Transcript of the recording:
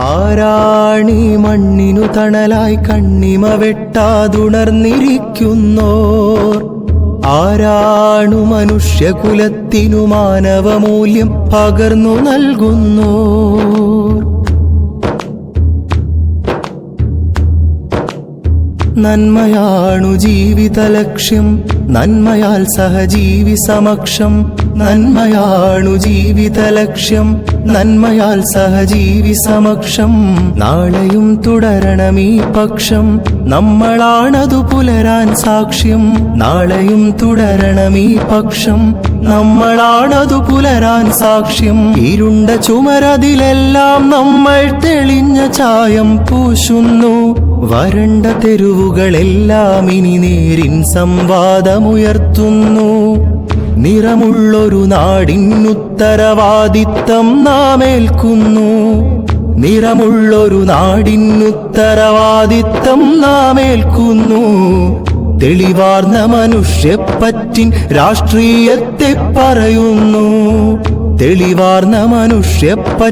ആരാണീ മണ്ണിനു തണലായി കണ്ണിമ വെട്ടാതുണർന്നിരിക്കുന്നോർ? ആരാണു മനുഷ്യകുലത്തിനു മാനവമൂല്യം പകർന്നു നൽകുന്നോർ? നന്മയാണു ജീവിതലക്ഷ്യം, നന്മയാൽ സഹജീവി സമക്ഷം. നന്മയാണു ജീവിതലക്ഷ്യം, നന്മയാൽ സഹജീവി സമക്ഷം. നാളെയും തുടരണമീ പക്ഷം, നമ്മളാണതു പുലരാൻ സാക്ഷ്യം. നാളെയും തുടരണമീ പക്ഷം, നമ്മളാണതു പുലരാൻ സാക്ഷ്യം. ഇരുണ്ട ചുമരതിലെല്ലാം നമ്മൾ തെളിഞ്ഞ ചായം പൂശുന്നു. വരണ്ട തെരുവുകളെല്ലാം ഇനി നേരിൻ സംവാദമുയർത്തുന്നു. നിറമുള്ളൊരു നാടിനുത്തരവാദിത്തം നാം ഏൽക്കുന്നു. നിറമുള്ളൊരു നാടിനുത്തരവാദിത്തം നാം ഏൽക്കുന്നു. തെളിവാർന്ന മനുഷ്യപ്പറ്റിൻ രാഷ്ട്രീയത്തെ പറയുന്നു. തെളിവാർന്ന മനുഷ്യപ്പറ്റി